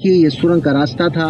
देखिए ये सुरंग का रास्ता था।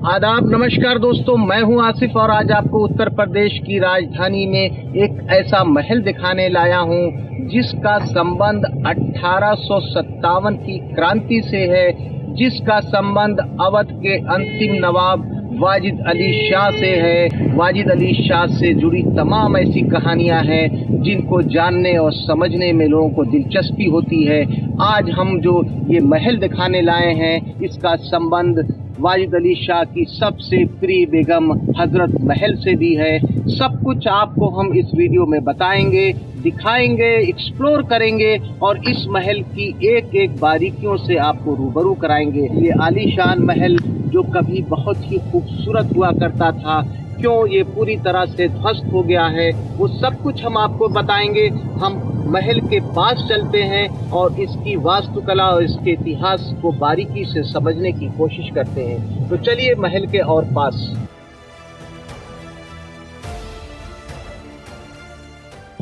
आदाब, नमस्कार दोस्तों, मैं हूं आसिफ और आज आपको उत्तर प्रदेश की राजधानी में एक ऐसा महल दिखाने लाया हूं जिसका संबंध 1857 की क्रांति से है, जिसका संबंध अवध के अंतिम नवाब वाजिद अली शाह से है। वाजिद अली शाह से जुड़ी तमाम ऐसी कहानियां हैं जिनको जानने और समझने में लोगों को दिलचस्पी होती है। आज हम जो ये महल दिखाने लाए हैं इसका संबंध वाजिद अली शाह की सबसे प्रिय बेगम हजरत महल से भी है। सब कुछ आपको हम इस वीडियो में बताएंगे, दिखाएंगे, एक्सप्लोर करेंगे और इस महल की एक एक बारीकियों से आपको रूबरू कराएंगे। ये आलीशान महल जो कभी बहुत ही खूबसूरत हुआ करता था, क्यों ये पूरी तरह से ध्वस्त हो गया है, वो सब कुछ हम आपको बताएंगे। हम महल के पास चलते हैं और इसकी वास्तुकला और इसके इतिहास को बारीकी से समझने की कोशिश करते हैं। तो चलिए महल के और पास।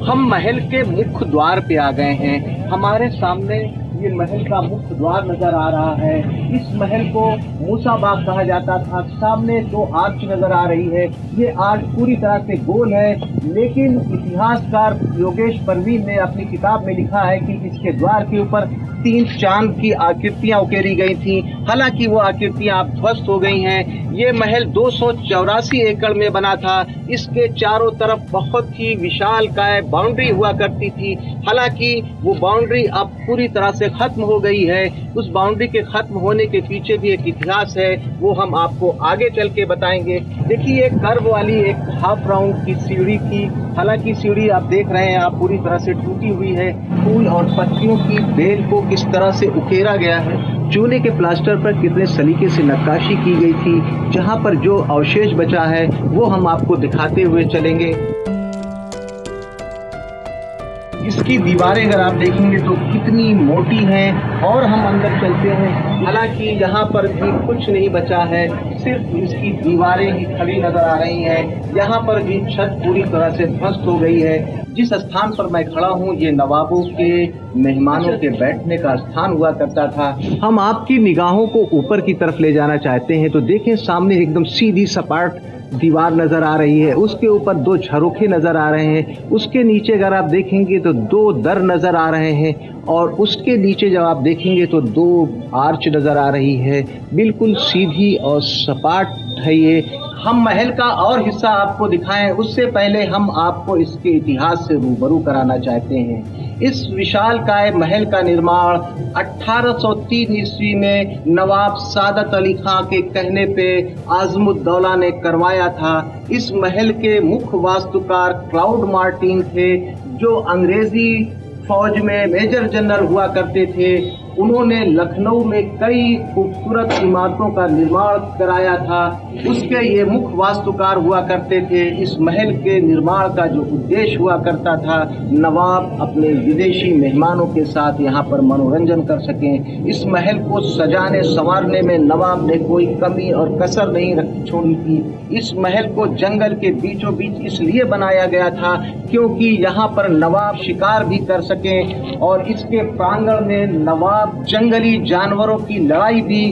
हम महल के मुख्य द्वार पे आ गए हैं। हमारे सामने ये महल का मुख्य द्वार नजर आ रहा है। इस महल को मूसा बाग कहा जाता था। सामने दो आर्च नजर आ रही है। ये आर्च पूरी तरह से गोल है, लेकिन इतिहासकार योगेश परवीन ने अपनी किताब में लिखा है कि इसके द्वार के ऊपर 3 चांद की आकृतियां उकेरी गई थी। हालांकि वो आकृतियां अब ध्वस्त हो गई हैं। ये महल 284 एकड़ में बना था। इसके चारों तरफ बहुत ही विशालकाय बाउंड्री हुआ करती थी। हालांकि वो बाउंड्री अब पूरी तरह से खत्म हो गई है। उस बाउंड्री के खत्म होने के पीछे भी एक इतिहास है, वो हम आपको आगे चल के बताएंगे। देखिए एक कर्व वाली एक हाफ राउंड की सीढ़ी थी। हालांकि सीढ़ी आप देख रहे हैं आप पूरी तरह से टूटी हुई है। फूल और पत्तियों की बेल को किस तरह से उकेरा गया है, चूने के प्लास्टर पर कितने सलीके से नक्काशी की गई थी। जहां पर जो अवशेष बचा है वो हम आपको दिखाते हुए चलेंगे। इसकी दीवारें अगर आप देखेंगे तो कितनी मोटी हैं और हम अंदर चलते हैं। हालांकि यहाँ पर भी कुछ नहीं बचा है, सिर्फ इसकी दीवारें ही खड़ी नजर आ रही हैं। यहाँ पर भी छत पूरी तरह से ध्वस्त हो गई है। जिस स्थान पर मैं खड़ा हूँ ये नवाबों के मेहमानों के बैठने का स्थान हुआ करता था। हम आपकी निगाहों को ऊपर की तरफ ले जाना चाहते हैं तो देखें सामने एकदम सीधी सपाट दीवार नजर आ रही है। उसके ऊपर 2 झरोखे नजर आ रहे हैं। उसके नीचे अगर आप देखेंगे तो 2 दर नजर आ रहे हैं और उसके नीचे जब आप देखेंगे तो 2 आर्च नजर आ रही है। बिल्कुल सीधी और सपाट है ये। हम महल का और हिस्सा आपको दिखाएं उससे पहले हम आपको इसके इतिहास से रूबरू कराना चाहते हैं। इस विशालकाय महल का निर्माण 1803 ईस्वी में नवाब सादत अली खां के कहने पे आजमुद्दौला ने करवाया था। इस महल के मुख्य वास्तुकार क्लाउड मार्टिन थे, जो अंग्रेजी फौज में मेजर जनरल हुआ करते थे। उन्होंने लखनऊ में कई खूबसूरत इमारतों का निर्माण कराया था। उसके ये मुख्य वास्तुकार हुआ करते थे। इस महल के निर्माण का जो उद्देश्य हुआ करता था, नवाब अपने विदेशी मेहमानों के साथ यहाँ पर मनोरंजन कर सकें। इस महल को सजाने संवारने में नवाब ने कोई कमी और कसर नहीं छोड़ी थी। इस महल को जंगल के बीचों बीच इसलिए बनाया गया था क्योंकि यहाँ पर नवाब शिकार भी कर सकें और इसके प्रांगण में नवाब जंगली जानवरों की लड़ाई भी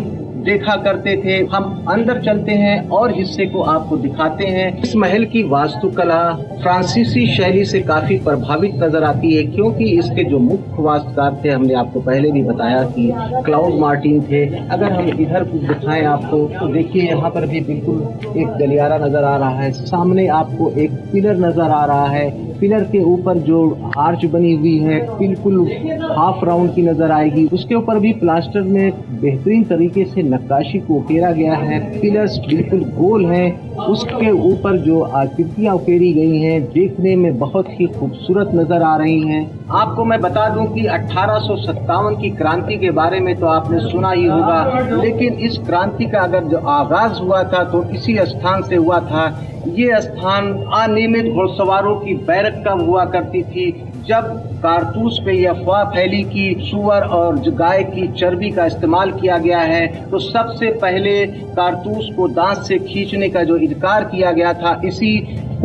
देखा करते थे। हम अंदर चलते हैं और हिस्से को आपको दिखाते हैं। इस महल की वास्तुकला फ्रांसीसी शैली से काफी प्रभावित नजर आती है, क्योंकि इसके जो मुख्य वास्तुकार थे हमने आपको पहले भी बताया कि क्लाउड मार्टिन थे। अगर हम इधर कुछ दिखाएं आपको तो देखिए यहाँ पर भी बिल्कुल एक गलियारा नजर आ रहा है। सामने आपको एक पिलर नजर आ रहा है। पिलर के ऊपर जो आर्च बनी हुई है बिल्कुल हाफ राउंड की नजर आएगी। उसके ऊपर भी प्लास्टर में बेहतरीन तरीके से नक्काशी को उकेरा गया है। पिलर्स बिल्कुल गोल हैं। उसके ऊपर जो आकृतियां उकेरी गई हैं देखने में बहुत ही खूबसूरत नजर आ रही हैं। आपको मैं बता दूं कि 1857 की क्रांति के बारे में तो आपने सुना ही होगा, लेकिन इस क्रांति का अगर जो आगाज हुआ था तो इसी स्थान से हुआ था। ये स्थान अनियमित घुड़सवारों की बैरक कब हुआ करती थी, जब कारतूस पे यह अफवाह फैली कि सुअर और गाय की चर्बी का इस्तेमाल किया गया है, तो सबसे पहले कारतूस को दांत से खींचने का जो इनकार किया गया था, इसी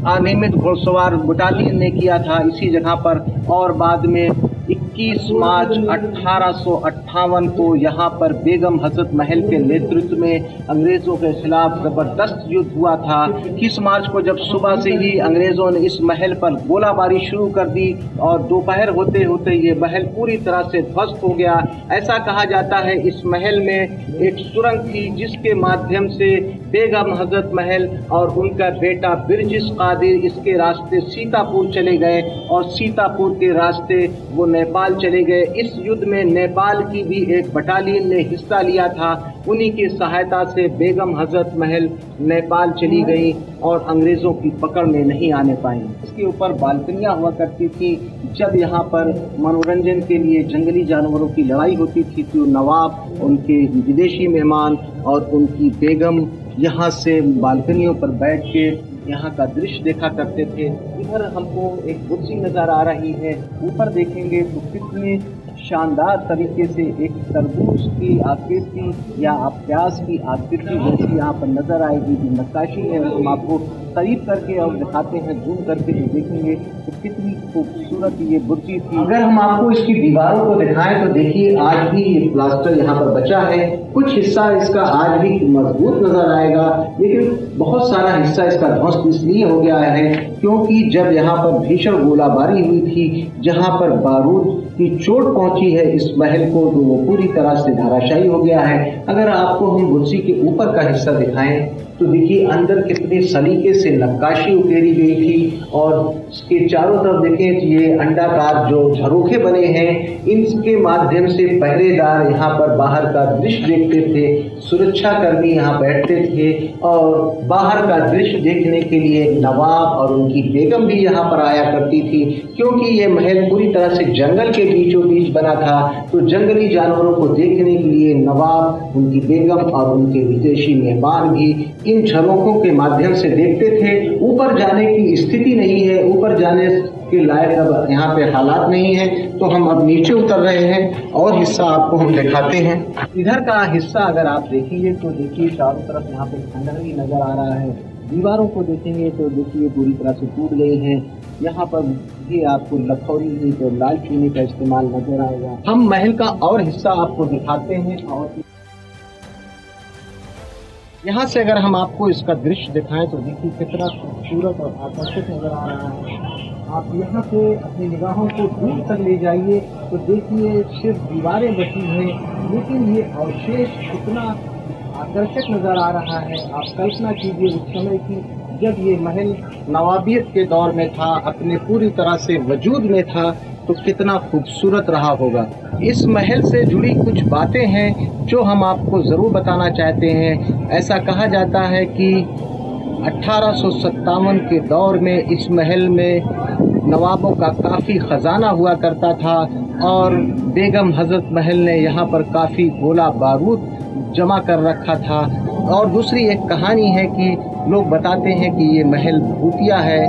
अनियमित घुड़सवार बटालियन ने किया था इसी जगह पर। और बाद में 21 मार्च 1858 को यहाँ पर बेगम हजरत महल के नेतृत्व में अंग्रेजों के खिलाफ जबरदस्त युद्ध हुआ था। 21 मार्च को जब सुबह से ही अंग्रेजों ने इस महल पर गोलाबारी शुरू कर दी और दोपहर होते होते ये महल पूरी तरह से ध्वस्त हो गया। ऐसा कहा जाता है इस महल में एक सुरंग थी जिसके माध्यम से बेगम हजरत महल और उनका बेटा बिरजिस कादिर इसके रास्ते सीतापुर चले गए और सीतापुर के रास्ते वो नेपाल चले गए। इस युद्ध में नेपाल की भी एक बटालियन ने हिस्सा लिया था। उन्हीं की सहायता से बेगम हजरत महल नेपाल चली गई और अंग्रेजों की पकड़ में नहीं आने पाई। इसके ऊपर बालकनियां हुआ करती थी। जब यहाँ पर मनोरंजन के लिए जंगली जानवरों की लड़ाई होती थी तो नवाब, उनके विदेशी मेहमान और उनकी बेगम यहाँ से बालकनियों पर बैठ के यहाँ का दृश्य देखा करते थे। इधर हमको एक कुर्सी नजर आ रही है। ऊपर देखेंगे तो कितने शानदार तरीके से एक तरबूज की आकृति या प्याज की आकृति जैसी यहाँ पर नजर आएगी। जो नक्काशी है हम आपको करीब करके और दिखाते हैं, जूम करके जो देखेंगे तो कितनी खूबसूरत ये बुर्जी थी। अगर हम आपको इसकी दीवारों को दिखाएं तो देखिए आज भी ये प्लास्टर यहाँ पर बचा है। कुछ हिस्सा इसका आज भी मजबूत नजर आएगा, लेकिन बहुत सारा हिस्सा इसका ध्वस्त इसलिए हो गया है क्योंकि जब यहाँ पर भीषण गोलाबारी हुई थी, जहाँ पर बारूद की चोट पहुंची है इस महल को, तो वो पूरी तरह से धराशायी हो गया है। अगर आपको हम बुर्जी के ऊपर का हिस्सा दिखाएं तो देखिए अंदर कितने सलीके से नक्काशी उकेरी गई थी और इसके चारों तरफ देखें तो ये अंडाकार जो झरोखे बने हैं, इनके माध्यम से पहरेदार यहाँ पर बाहर का दृश्य देखते थे, सुरक्षा कर्मी यहाँ बैठते थे और बाहर का दृश्य देखने के लिए नवाब और उनकी बेगम भी यहाँ पर आया करती थी। क्योंकि ये महल पूरी तरह से जंगल के बीचों बीच बना था, तो जंगली जानवरों को देखने के लिए नवाब, उनकी बेगम और उनके विदेशी मेहमान भी इन झरोखों के माध्यम से देखते थे। ऊपर जाने की स्थिति नहीं है, ऊपर जाने के लायक अब यहाँ पे हालात नहीं है, तो हम अब नीचे उतर रहे हैं और हिस्सा आपको हम दिखाते हैं। इधर का हिस्सा अगर आप देखेंगे तो देखिए चारों तरफ यहाँ पे खंडहर ही नजर आ रहा है। दीवारों को देखेंगे तो देखिए पूरी तरह से टूट गई हैं। यहाँ पर भी आपको लखौरी ईंट और लाल चूने का इस्तेमाल नजर आएगा। हम महल का और हिस्सा आपको दिखाते हैं और यहाँ से अगर हम आपको इसका दृश्य दिखाएं तो देखिए कितना खूबसूरत और आकर्षक नजर आ रहा है। आप यहाँ से अपनी निगाहों को दूर तक ले जाइए तो देखिए सिर्फ दीवारें बची हैं, लेकिन ये अवशेष कितना आकर्षक नजर आ रहा है। आप कल्पना कीजिए उस समय की जब ये महल नवाबियत के दौर में था, अपने पूरी तरह से वजूद में था, तो कितना खूबसूरत रहा होगा। इस महल से जुड़ी कुछ बातें हैं जो हम आपको ज़रूर बताना चाहते हैं। ऐसा कहा जाता है कि 1857 के दौर में इस महल में नवाबों का काफ़ी ख़जाना हुआ करता था और बेगम हजरत महल ने यहाँ पर काफ़ी गोला बारूद जमा कर रखा था। और दूसरी एक कहानी है कि लोग बताते हैं कि ये महल भूतिया है,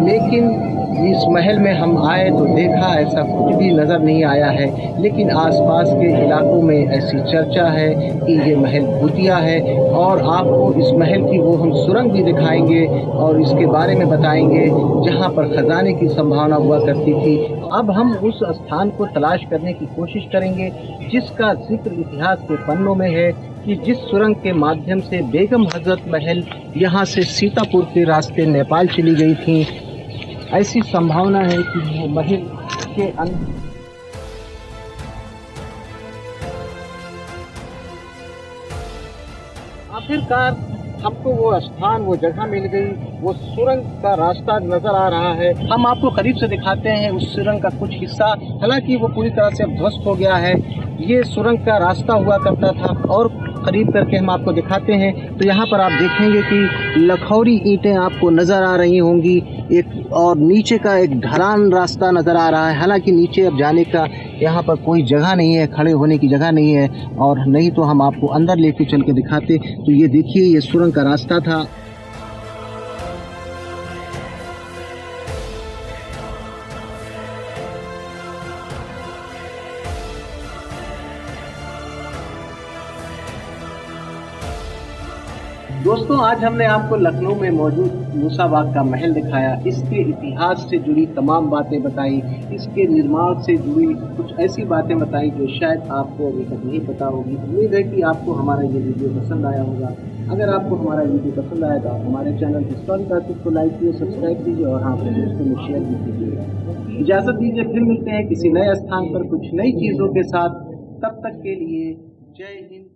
लेकिन इस महल में हम आए तो देखा ऐसा कुछ भी नज़र नहीं आया है, लेकिन आसपास के इलाकों में ऐसी चर्चा है कि ये महल भूतिया है। और आपको इस महल की वो हम सुरंग भी दिखाएंगे और इसके बारे में बताएंगे जहाँ पर खजाने की संभावना हुआ करती थी। अब हम उस स्थान को तलाश करने की कोशिश करेंगे जिसका जिक्र इतिहास के पन्नों में है कि जिस सुरंग के माध्यम से बेगम हजरत महल यहाँ से सीतापुर के रास्ते नेपाल चली गई थी। ऐसी संभावना है कि वो महल के अंदर आखिरकार हमको वो स्थान, वो जगह मिल गई, वो सुरंग का रास्ता नजर आ रहा है। हम आपको करीब से दिखाते हैं उस सुरंग का कुछ हिस्सा। हालांकि वो पूरी तरह से अब ध्वस्त हो गया है। ये सुरंग का रास्ता हुआ करता था और करीब करके हम आपको दिखाते हैं तो यहाँ पर आप देखेंगे कि लखौरी ईंटें आपको नज़र आ रही होंगी एक, और नीचे का एक ढलान रास्ता नज़र आ रहा है। हालांकि नीचे अब जाने का यहाँ पर कोई जगह नहीं है, खड़े होने की जगह नहीं है, और नहीं तो हम आपको अंदर लेके चल के दिखाते। तो ये देखिए ये सुरंग का रास्ता था। दोस्तों, आज हमने आपको लखनऊ में मौजूद मूसाबाग का महल दिखाया, इसके इतिहास से जुड़ी तमाम बातें बताई, इसके निर्माण से जुड़ी कुछ ऐसी बातें बताई जो शायद आपको अभी तक नहीं पता होगी। उम्मीद है कि आपको हमारा ये वीडियो पसंद आया होगा। अगर आपको हमारा वीडियो पसंद आया तो आप हमारे चैनल हिस्टोरिक आर्टिस्ट को लाइक कीजिए, सब्सक्राइब कीजिए और हाँ, अपने दोस्तों में शेयर भी कीजिए। इजाज़त दीजिए, फिर मिलते हैं किसी नए स्थान पर कुछ नई चीज़ों के साथ। तब तक के लिए जय हिंद।